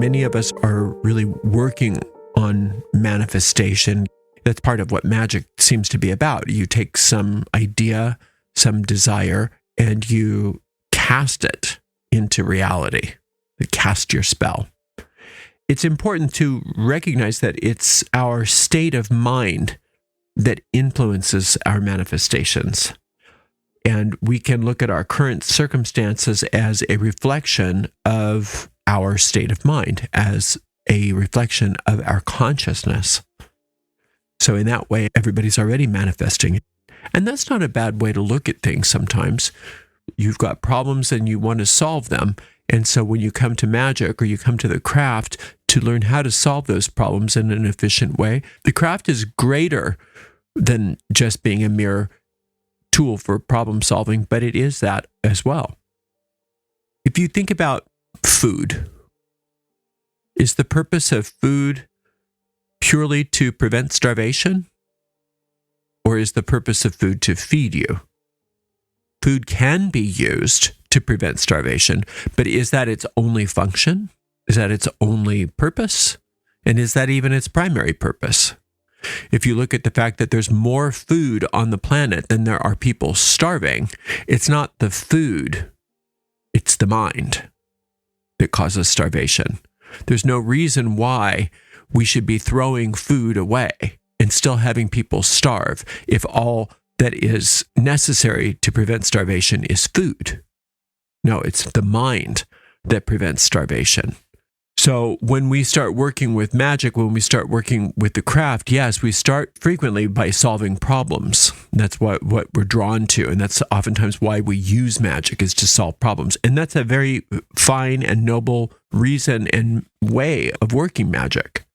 many of us are really working on manifestation. That's part of what magic seems to be about. You take some idea, some desire, and you cast it into reality. You cast your spell. It's important to recognize that it's our state of mind that influences our manifestations. And we can look at our current circumstances as a reflection of our state of mind, as a reflection of our consciousness. So in that way, everybody's already manifesting. And that's not a bad way to look at things sometimes. You've got problems and you want to solve them. And so when you come to magic or you come to the craft to learn how to solve those problems in an efficient way, the craft is greater than just being a mere tool for problem solving, but it is that as well. If you think about food, is the purpose of food purely to prevent starvation? Or is the purpose of food to feed you? Food can be used to prevent starvation, but is that its only function? Is that its only purpose? And is that even its primary purpose? If you look at the fact that there's more food on the planet than there are people starving, it's not the food, it's the mind that causes starvation. There's no reason why we should be throwing food away and still having people starve if all that is necessary to prevent starvation is food. No, it's the mind that prevents starvation. So when we start working with magic, when we start working with the craft, yes, we start frequently by solving problems. That's what we're drawn to. And that's oftentimes why we use magic, is to solve problems. And that's a very fine and noble reason and way of working magic.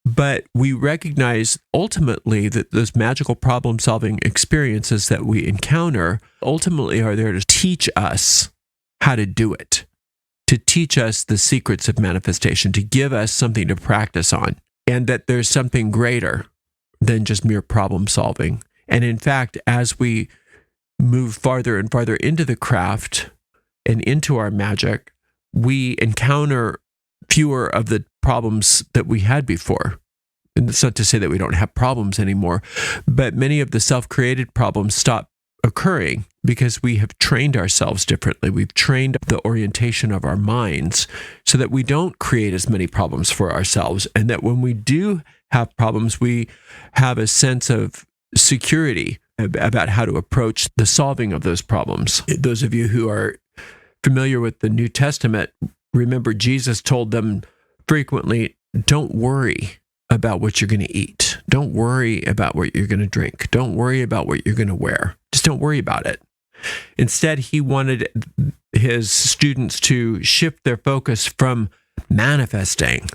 But we recognize ultimately that those magical problem-solving experiences that we encounter ultimately are there to teach us how to do it, to teach us the secrets of manifestation, to give us something to practice on, and that there's something greater than just mere problem-solving. And in fact, as we move farther and farther into the craft and into our magic, we encounter fewer of the problems that we had before. And it's not to say that we don't have problems anymore, but many of the self-created problems stop occurring because we have trained ourselves differently. We've trained the orientation of our minds so that we don't create as many problems for ourselves, and that when we do have problems, we have a sense of security about how to approach the solving of those problems. Those of you who are familiar with the New Testament, remember Jesus told them frequently, don't worry about what you're going to eat. Don't worry about what you're going to drink. Don't worry about what you're going to wear. Just don't worry about it. Instead, he wanted his students to shift their focus from manifesting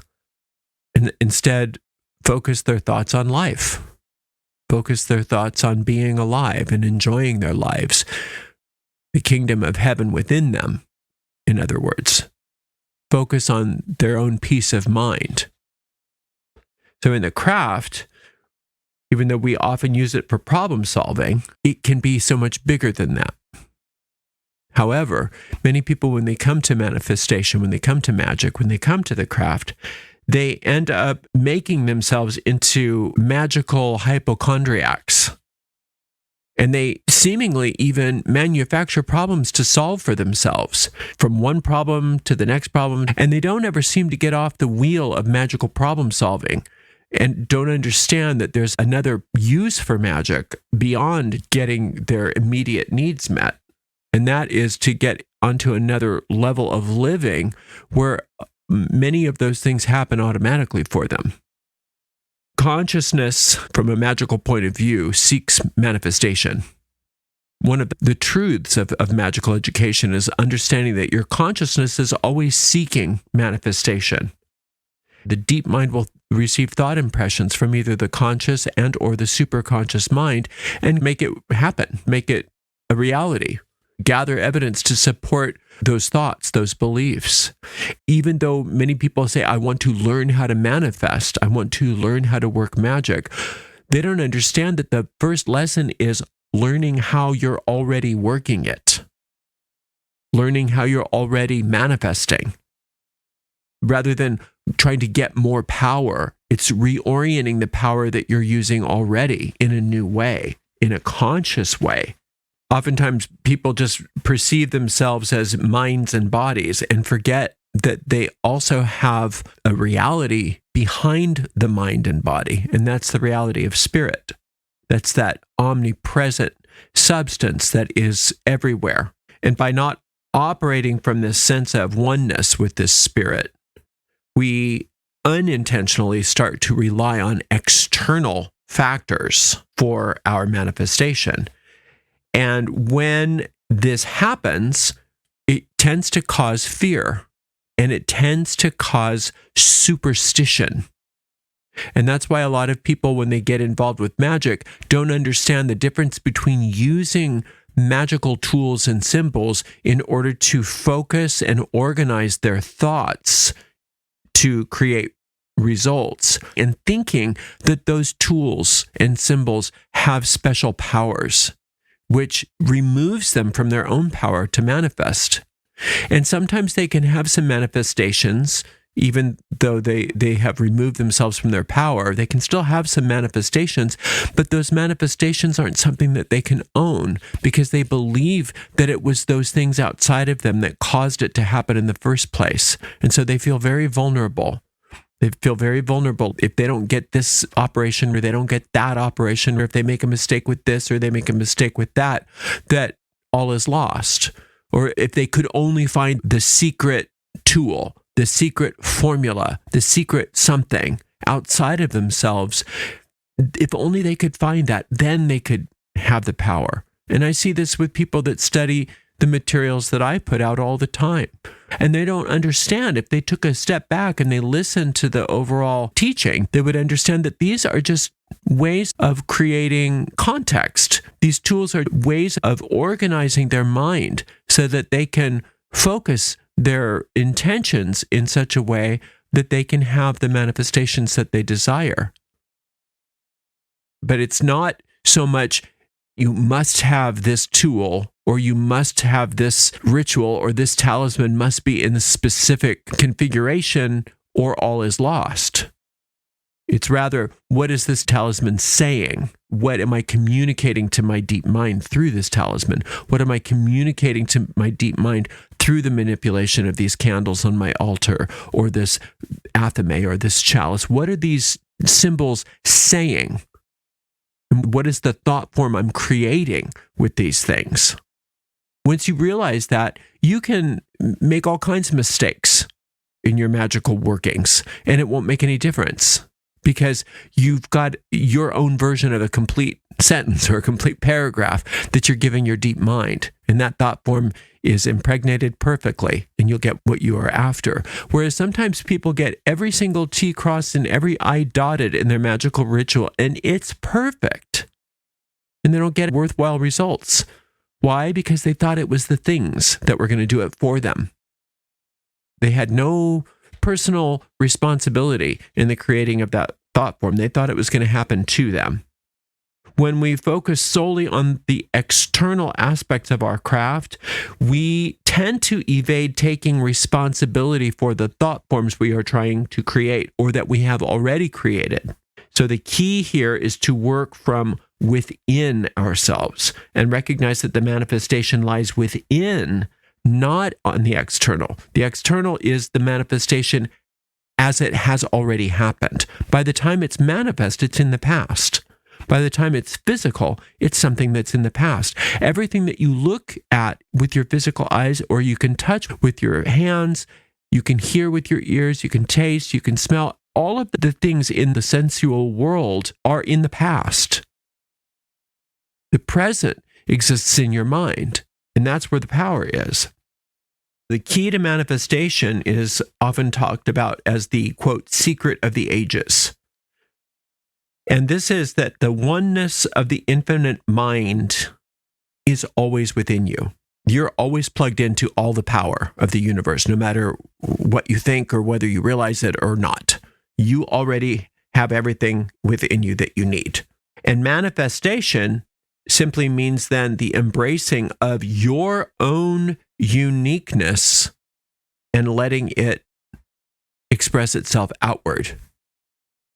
and instead focus their thoughts on life. Focus their thoughts on being alive and enjoying their lives. The kingdom of heaven within them, in other words. Focus on their own peace of mind. So in the craft, even though we often use it for problem solving, it can be so much bigger than that. However, many people, when they come to manifestation, when they come to magic, when they come to the craft, they end up making themselves into magical hypochondriacs. And they seemingly even manufacture problems to solve for themselves, from one problem to the next problem. And they don't ever seem to get off the wheel of magical problem solving, and don't understand that there's another use for magic beyond getting their immediate needs met. And that is to get onto another level of living where many of those things happen automatically for them. Consciousness, from a magical point of view, seeks manifestation. One of the truths of magical education is understanding that your consciousness is always seeking manifestation. The deep mind will receive thought impressions from either the conscious and or the superconscious mind and make it happen, make it a reality. Gather evidence to support those thoughts, those beliefs. Even though many people say, I want to learn how to manifest, I want to learn how to work magic, they don't understand that the first lesson is learning how you're already working it. Learning how you're already manifesting. Rather than trying to get more power, it's reorienting the power that you're using already in a new way, in a conscious way. Oftentimes, people just perceive themselves as minds and bodies and forget that they also have a reality behind the mind and body, and that's the reality of spirit. That's that omnipresent substance that is everywhere. And by not operating from this sense of oneness with this spirit, we unintentionally start to rely on external factors for our manifestation. And when this happens, it tends to cause fear, and it tends to cause superstition. And that's why a lot of people, when they get involved with magic, don't understand the difference between using magical tools and symbols in order to focus and organize their thoughts to create results, and thinking that those tools and symbols have special powers, which removes them from their own power to manifest. And sometimes they can have some manifestations, even though they have removed themselves from their power, they can still have some manifestations, but those manifestations aren't something that they can own because they believe that it was those things outside of them that caused it to happen in the first place. And so they feel very vulnerable. They feel very vulnerable if they don't get this operation or they don't get that operation, or if they make a mistake with this or they make a mistake with that, that all is lost. Or if they could only find the secret tool, the secret formula, the secret something outside of themselves, if only they could find that, then they could have the power. And I see this with people that study the materials that I put out all the time. And they don't understand. If they took a step back and they listened to the overall teaching, they would understand that these are just ways of creating context. These tools are ways of organizing their mind so that they can focus their intentions in such a way that they can have the manifestations that they desire. But it's not so much you must have this tool, or you must have this ritual, or this talisman must be in a specific configuration, or all is lost. It's rather, what is this talisman saying? What am I communicating to my deep mind through this talisman? What am I communicating to my deep mind through the manipulation of these candles on my altar, or this athame, or this chalice? What are these symbols saying? What is the thought form I'm creating with these things? Once you realize that, you can make all kinds of mistakes in your magical workings, and it won't make any difference because you've got your own version of a complete sentence or a complete paragraph that you're giving your deep mind. And that thought form is impregnated perfectly, and you'll get what you are after. Whereas sometimes people get every single T crossed and every I dotted in their magical ritual, and it's perfect. And they don't get worthwhile results. Why? Because they thought it was the things that were going to do it for them. They had no personal responsibility in the creating of that thought form. They thought it was going to happen to them. When we focus solely on the external aspects of our craft, we tend to evade taking responsibility for the thought forms we are trying to create or that we have already created. So the key here is to work from within ourselves and recognize that the manifestation lies within, not on the external. The external is the manifestation as it has already happened. By the time it's manifest, it's in the past. By the time it's physical, it's something that's in the past. Everything that you look at with your physical eyes, or you can touch with your hands, you can hear with your ears, you can taste, you can smell, all of the things in the sensual world are in the past. The present exists in your mind, and that's where the power is. The key to manifestation is often talked about as the, quote, secret of the ages. And this is that the oneness of the infinite mind is always within you. You're always plugged into all the power of the universe, no matter what you think or whether you realize it or not. You already have everything within you that you need. And manifestation simply means then the embracing of your own uniqueness and letting it express itself outward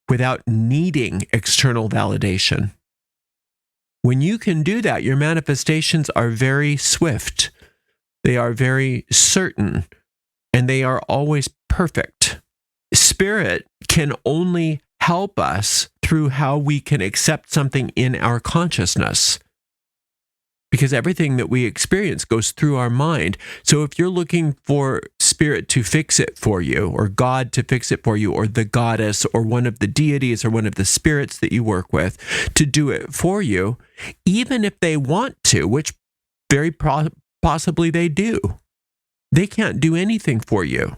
without needing external validation. When you can do that, your manifestations are very swift. They are very certain, and they are always perfect. Spirit can only help us through how we can accept something in our consciousness, because everything that we experience goes through our mind. So if you're looking for Spirit to fix it for you, or God to fix it for you, or the goddess, or one of the deities, or one of the spirits that you work with to do it for you, even if they want to, which very possibly they do, they can't do anything for you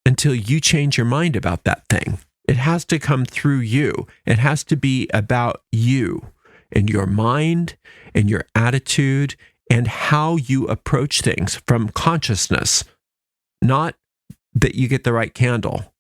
until you change your mind about that thing. It has to come through you. It has to be about you and your mind and your attitude and how you approach things from consciousness, not that you get the right candle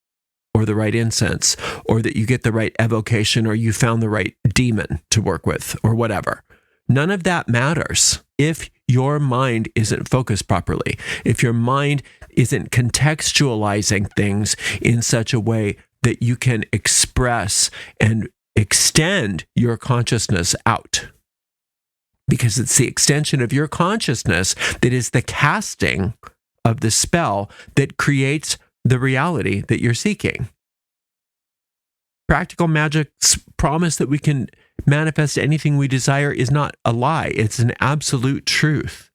or the right incense or that you get the right evocation or you found the right demon to work with or whatever. None of that matters if your mind isn't focused properly, if your mind isn't contextualizing things in such a way that you can express and extend your consciousness out. Because it's the extension of your consciousness that is the casting of the spell that creates the reality that you're seeking. Practical magic's promise that we can manifest anything we desire is not a lie. It's an absolute truth.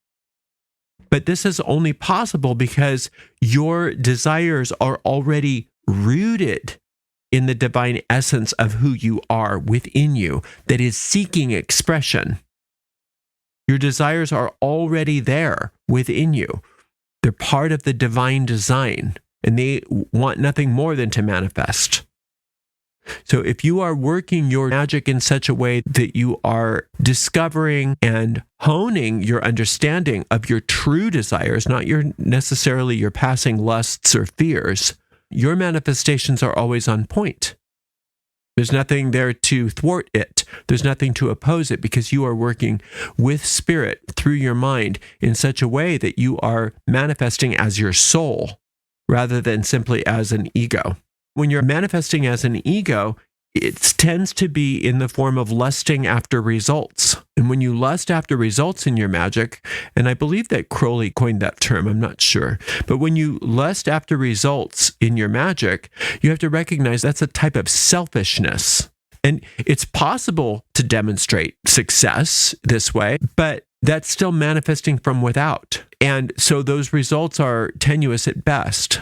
But this is only possible because your desires are already rooted in the divine essence of who you are within you that is seeking expression. Your desires are already there within you. They're part of the divine design, and they want nothing more than to manifest. So if you are working your magic in such a way that you are discovering and honing your understanding of your true desires, not necessarily your passing lusts or fears, your manifestations are always on point. There's nothing there to thwart it. There's nothing to oppose it because you are working with Spirit through your mind in such a way that you are manifesting as your soul rather than simply as an ego. When you're manifesting as an ego, it tends to be in the form of lusting after results. And when you lust after results in your magic, and I believe that Crowley coined that term, I'm not sure, but when you lust after results in your magic, you have to recognize that's a type of selfishness. And it's possible to demonstrate success this way, but that's still manifesting from without. And so those results are tenuous at best,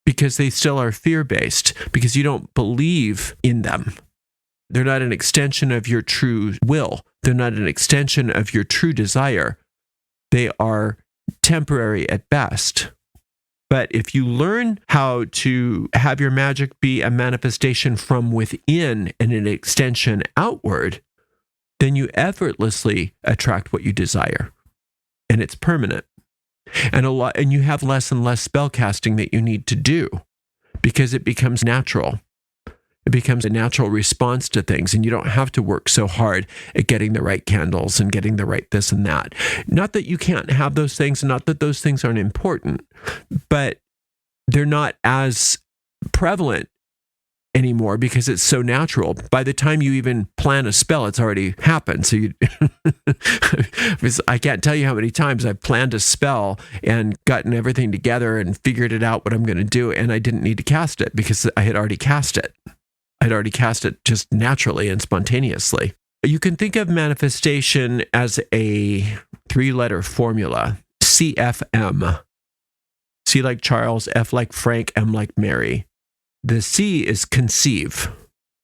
because they still are fear-based, because you don't believe in them. They're not an extension of your true will. They're not an extension of your true desire. They are temporary at best. But if you learn how to have your magic be a manifestation from within and an extension outward, then you effortlessly attract what you desire. And it's permanent. And you have less and less spell casting that you need to do because it becomes natural. It becomes a natural response to things, and you don't have to work so hard at getting the right candles and getting the right this and that. Not that you can't have those things, not that those things aren't important, but they're not as prevalent anymore because it's so natural. By the time you even plan a spell, it's already happened. So I can't tell you how many times I've planned a spell and gotten everything together and figured it out what I'm going to do, and I didn't need to cast it because I had already cast it. I'd already cast it just naturally and spontaneously. You can think of manifestation as a 3-letter formula, CFM. C like Charles, F like Frank, M like Mary. The C is conceive,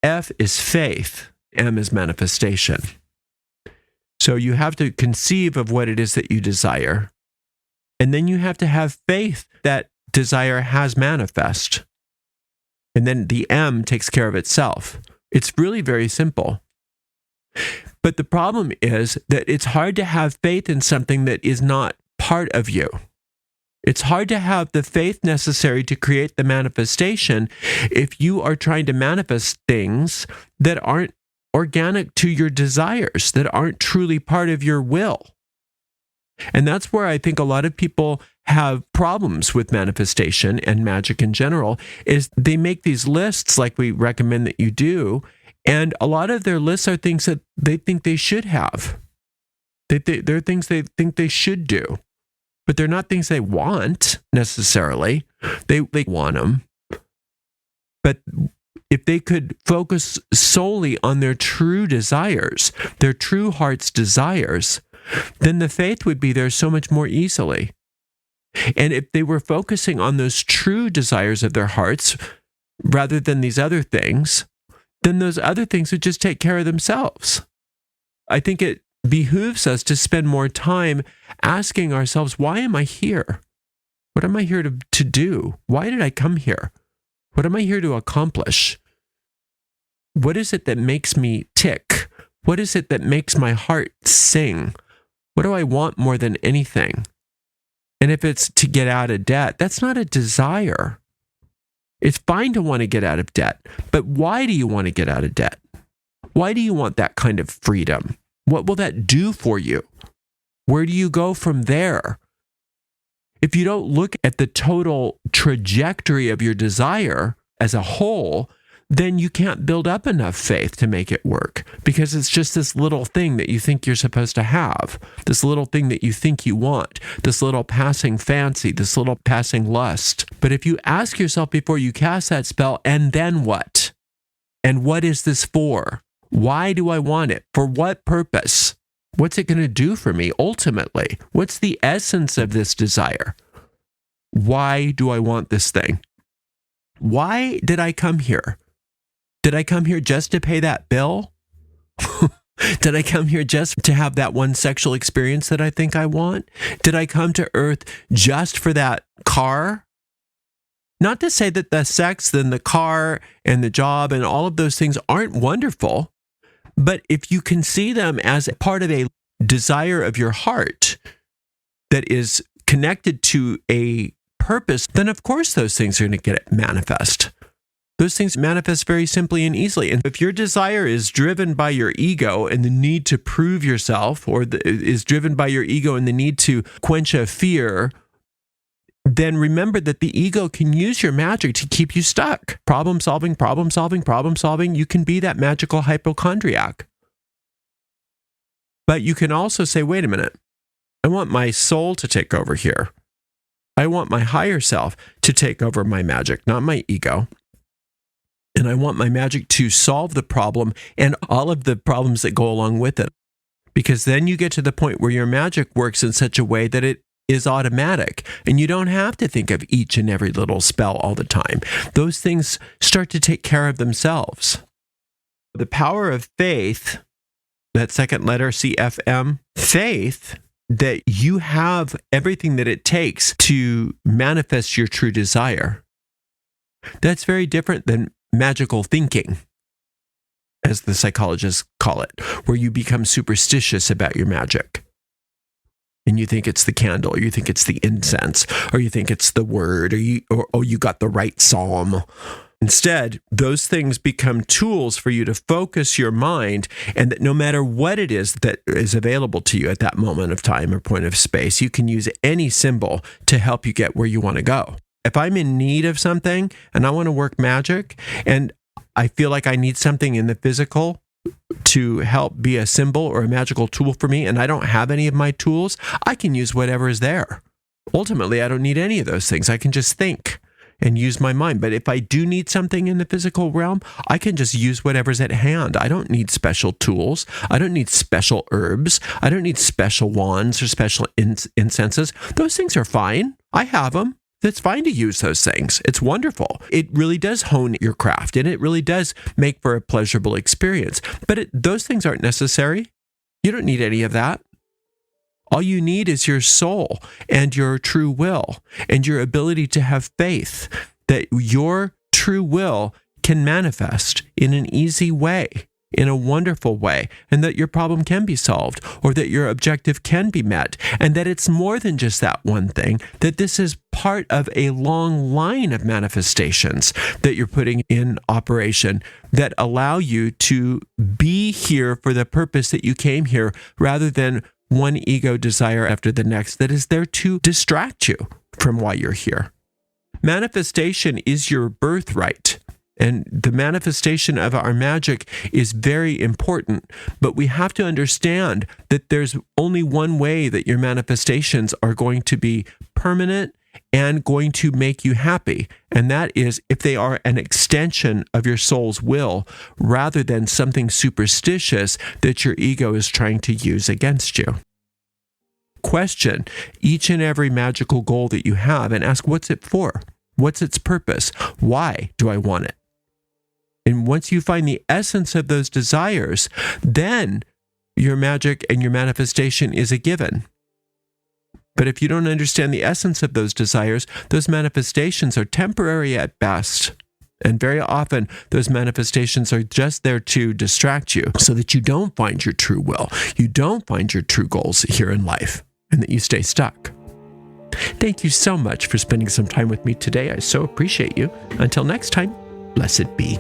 F is faith, M is manifestation. So you have to conceive of what it is that you desire, and then you have to have faith that desire has manifest. And then the M takes care of itself. It's really very simple. But the problem is that it's hard to have faith in something that is not part of you. It's hard to have the faith necessary to create the manifestation if you are trying to manifest things that aren't organic to your desires, that aren't truly part of your will. And that's where I think a lot of people have problems with manifestation and magic in general, is they make these lists like we recommend that you do. And a lot of their lists are things that they think they should have. They're things they think they should do, but they're not things they want necessarily. They want them. But if they could focus solely on their true desires, their true heart's desires, then the faith would be there so much more easily. And if they were focusing on those true desires of their hearts rather than these other things, then those other things would just take care of themselves. I think it behooves us to spend more time asking ourselves, why am I here? What am I here to do? Why did I come here? What am I here to accomplish? What is it that makes me tick? What is it that makes my heart sing? What do I want more than anything? And if it's to get out of debt, that's not a desire. It's fine to want to get out of debt, but why do you want to get out of debt? Why do you want that kind of freedom? What will that do for you? Where do you go from there? If you don't look at the total trajectory of your desire as a whole, then you can't build up enough faith to make it work, because it's just this little thing that you think you're supposed to have, this little thing that you think you want, this little passing fancy, this little passing lust. But if you ask yourself before you cast that spell, and then what? And what is this for? Why do I want it? For what purpose? What's it going to do for me ultimately? What's the essence of this desire? Why do I want this thing? Why did I come here? Did I come here just to pay that bill? Did I come here just to have that one sexual experience that I think I want? Did I come to Earth just for that car? Not to say that the sex and the car and the job and all of those things aren't wonderful, but if you can see them as part of a desire of your heart that is connected to a purpose, then of course those things are going to get manifest. Those things manifest very simply and easily. And if your desire is driven by your ego and the need to prove yourself, or is driven by your ego and the need to quench a fear, then remember that the ego can use your magic to keep you stuck. Problem solving, problem solving, problem solving. You can be that magical hypochondriac. But you can also say, wait a minute, I want my soul to take over here. I want my higher self to take over my magic, not my ego. And I want my magic to solve the problem and all of the problems that go along with it. Because then you get to the point where your magic works in such a way that it is automatic, and you don't have to think of each and every little spell all the time. Those things start to take care of themselves. The power of faith, that second letter, CFM, faith, that you have everything that it takes to manifest your true desire. That's very different than magical thinking, as the psychologists call it, where you become superstitious about your magic. And you think it's the candle, or you think it's the incense, or you think it's the word, or you got the right psalm. Instead, those things become tools for you to focus your mind, and that no matter what it is that is available to you at that moment of time or point of space, you can use any symbol to help you get where you want to go. If I'm in need of something and I want to work magic, and I feel like I need something in the physical to help be a symbol or a magical tool for me, and I don't have any of my tools, I can use whatever is there. Ultimately, I don't need any of those things. I can just think and use my mind. But if I do need something in the physical realm, I can just use whatever's at hand. I don't need special tools. I don't need special herbs. I don't need special wands or special incenses. Those things are fine. I have them. It's fine to use those things. It's wonderful. It really does hone your craft, and it really does make for a pleasurable experience. But those things aren't necessary. You don't need any of that. All you need is your soul and your true will and your ability to have faith that your true will can manifest in an easy way, in a wonderful way, and that your problem can be solved, or that your objective can be met, and that it's more than just that one thing, that this is part of a long line of manifestations that you're putting in operation that allow you to be here for the purpose that you came here, rather than one ego desire after the next that is there to distract you from why you're here. Manifestation is your birthright. And the manifestation of our magic is very important, but we have to understand that there's only one way that your manifestations are going to be permanent and going to make you happy. And that is if they are an extension of your soul's will rather than something superstitious that your ego is trying to use against you. Question each and every magical goal that you have and ask, what's it for? What's its purpose? Why do I want it? And once you find the essence of those desires, then your magic and your manifestation is a given. But if you don't understand the essence of those desires, those manifestations are temporary at best. And very often, those manifestations are just there to distract you so that you don't find your true will, you don't find your true goals here in life, and that you stay stuck. Thank you so much for spending some time with me today. I so appreciate you. Until next time, blessed be.